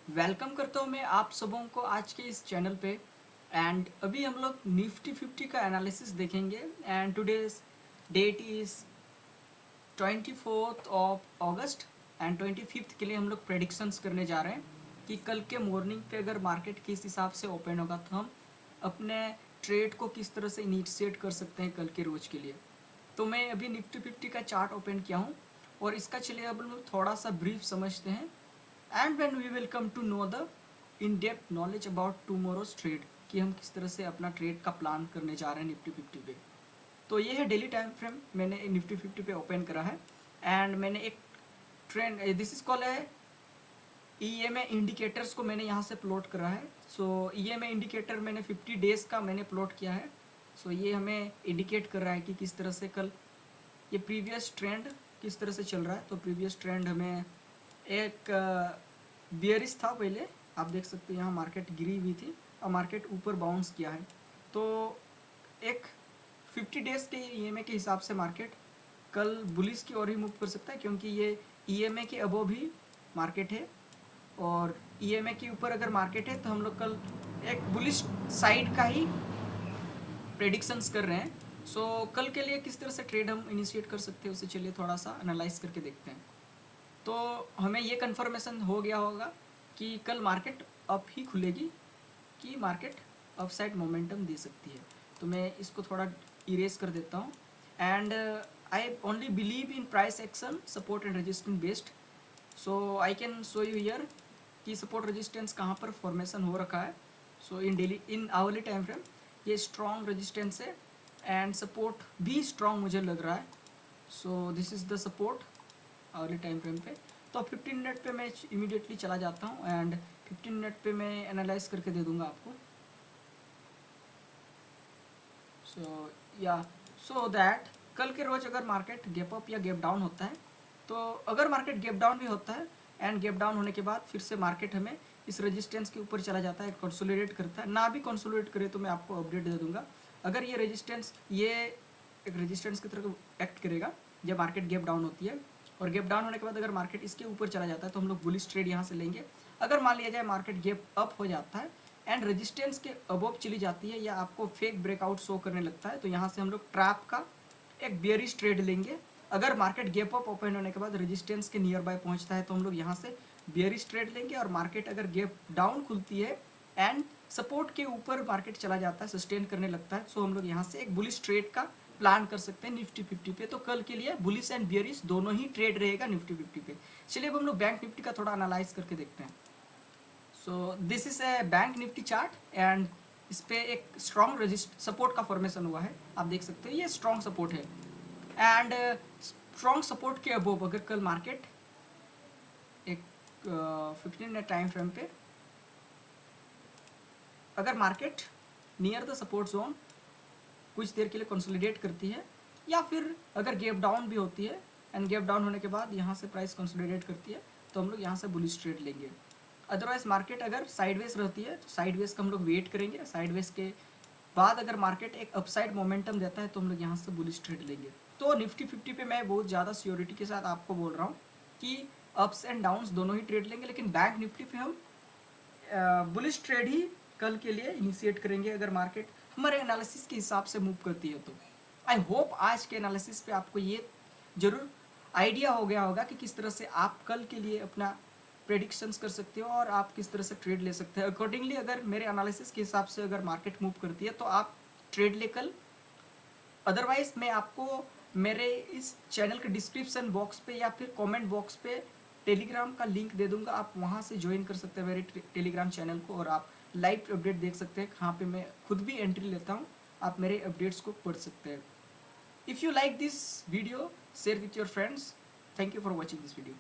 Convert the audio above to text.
Welcome करता हूँ मैं आप सबों को आज के इस चैनल पे। एंड अभी हम लोग निफ्टी 50 का एनालिसिस देखेंगे। And today's that is 24 of August and 25 के लिए हम लोग प्रेडिक्शंस करने जा रहे हैं कि कल के मॉर्निंग पे अगर मार्केट किस हिसाब से ओपन होगा तो हम अपने ट्रेड को किस तरह से इनिशिएट कर सकते हैं कल के रोज के लिए। तो मैं अभी निफ्टी 50 का चार्ट ओपन किया हूँ और इसका चलिए अब हम लोग थोड़ा सा ब्रीफ समझते हैं। And when we will come to know the in depth knowledge about tomorrow's trade कि हम किस तरह से अपना ट्रेड का प्लान करने जा रहे हैं निफ्टी 50 पे। तो ये है डेली टाइम फ्रेम, मैंने निफ्टी 50 पे ओपन करा है। एंड मैंने एक ट्रेंड, दिस इज कॉल है ईएमए इंडिकेटर्स को मैंने यहाँ से प्लॉट करा है। सो ईएमए इंडिकेटर मैंने 50 डेज का मैंने प्लॉट किया है। सो ये हमें इंडिकेट कर रहा है कि किस तरह से कल ये प्रीवियस ट्रेंड किस तरह से चल रहा है। तो प्रीवियस ट्रेंड हमें एक बियरिश था पहले, आप देख सकते हैं यहाँ मार्केट गिरी हुई थी और मार्केट ऊपर बाउंस किया है। तो एक 50 डेज के ईएमए के हिसाब से मार्केट कल बुलिस की ओर ही मूव कर सकता है, क्योंकि ये ईएमए के अबव भी मार्केट है और ईएमए के ऊपर अगर मार्केट है तो हम लोग कल एक बुलिश साइड का ही प्रेडिक्शंस कर रहे हैं। सो कल के लिए किस तरह से ट्रेड हम इनिशिएट कर सकते हैं उसे चलिए थोड़ा सा एनालाइज करके देखते हैं। तो हमें ये कन्फर्मेशन हो गया होगा कि कल मार्केट अप ही खुलेगी, कि मार्केट अपसाइड मोमेंटम दे सकती है। तो मैं इसको थोड़ा इरेज कर देता हूँ। And I only believe in price action support and resistance based. So I can show you here कि सपोर्ट रेजिस्टेंस कहाँ पर फॉर्मेशन हो रखा है। सो इन आवरली टाइम फ्रेम ये स्ट्रॉन्ग रेजिस्टेंस है एंड सपोर्ट भी स्ट्रॉन्ग मुझे लग रहा है। So this is the support hourly time frame पे। तो 15 मिनट पे मैं इमीडिएटली चला जाता हूँ एंड 15 मिनट पे मैं एनालाइज करके दे दूँगा आपको। सो दैट कल के रोज अगर मार्केट गैप अप या गैप डाउन होता है, तो अगर मार्केट गैप डाउन भी होता है एंड गैप डाउन होने के बाद फिर से मार्केट हमें इस रेजिस्टेंस के ऊपर चला जाता है, कंसोलिडेट करता है, ना भी कंसोलिडेट करे तो मैं आपको अपडेट दे दूंगा। अगर ये रेजिस्टेंस ये एक रेजिस्टेंस की तरह एक्ट करेगा जब मार्केट गैप डाउन होती है, और गैप डाउन होने के बाद अगर मार्केट इसके ऊपर चला जाता है तो हम लोग बुलिश ट्रेड यहाँ से लेंगे। अगर मान लिया जाए मार्केट गैप अप हो जाता है एंड रेजिस्टेंस के अबव चली जाती है या आपको फेक ब्रेकआउट शो करने लगता है, तो यहाँ से हम लोग ट्रैप का एक बियरिश ट्रेड लेंगे। अगर मार्केट गैप अप ओपन होने के बाद रेजिस्टेंस के नियर बाय पहुँचता है तो हम लोग यहाँ से बियरिश ट्रेड लेंगे। और मार्केट अगर गैप डाउन खुलती है एंड सपोर्ट के ऊपर मार्केट चला जाता है, सस्टेन करने लगता है, सो हम लोग यहाँ से एक बुलिश ट्रेड का प्लान कर सकते हैं निफ्टी 50 पे। तो कल के लिए बुलिश एंड बियरिश दोनों ही ट्रेड रहेगा निफ्टी 50 पे। चलिए अब हम लोग बैंक निफ्टी का थोड़ा एनालाइज करके देखते हैं। So this is a bank Nifty chart and इस पे एक स्ट्रॉन्ग रजिस्ट सपोर्ट का फॉर्मेशन हुआ है, आप देख सकते हैं ये स्ट्रॉन्ग सपोर्ट है। एंड स्ट्रॉन्ग सपोर्ट के अबोव अगर कल मार्केट एक 15 मिनट टाइम फ्रेम पे अगर market near the support zone कुछ देर के लिए कंसोलिडेट करती है, या फिर अगर गैप डाउन भी होती है एंड गैप डाउन होने के बाद यहाँ से प्राइस कंसोलिडेट करती है, तो हम लोग यहाँ से बुलिश ट्रेड लेंगे। अदरवाइज मार्केट अगर साइडवेज रहती है तो साइडवेज का हम लोग वेट करेंगे। साइडवेज के बाद अगर मार्केट एक अपसाइड मोमेंटम देता है तो हम लोग यहाँ से बुलिश ट्रेड लेंगे। तो निफ्टी 50 पे मैं बहुत ज़्यादा सियोरिटी के साथ आपको बोल रहा हूँ कि अप्स एंड डाउन्स दोनों ही ट्रेड लेंगे, लेकिन बैंक निफ्टी पे हम बुलिश ट्रेड ही कल के लिए इनिशिएट करेंगे अगर मार्केट हमारे एनालिसिस के हिसाब से मूव करती है। तो आई होप आज के एनालिसिस पे आपको ये जरूर आइडिया हो गया होगा कि किस तरह से आप कल के लिए अपना प्रेडिक्शंस कर सकते हो और आप किस तरह से ट्रेड ले सकते हैं अकॉर्डिंगली। अगर मेरे एनालिसिस के हिसाब से अगर मार्केट मूव करती है तो आप ट्रेड ले कल। अदरवाइज मैं आपको मेरे इस चैनल के डिस्क्रिप्शन बॉक्स पे या फिर कमेंट बॉक्स पे टेलीग्राम का लिंक दे दूंगा, आप वहाँ से ज्वाइन कर सकते हैं मेरे टेलीग्राम चैनल को और आप लाइव अपडेट देख सकते हैं। यहाँ पे मैं खुद भी एंट्री लेता हूँ, आप मेरे अपडेट्स को पढ़ सकते हैं। If you like this video share with your friends. Thank you for watching this video.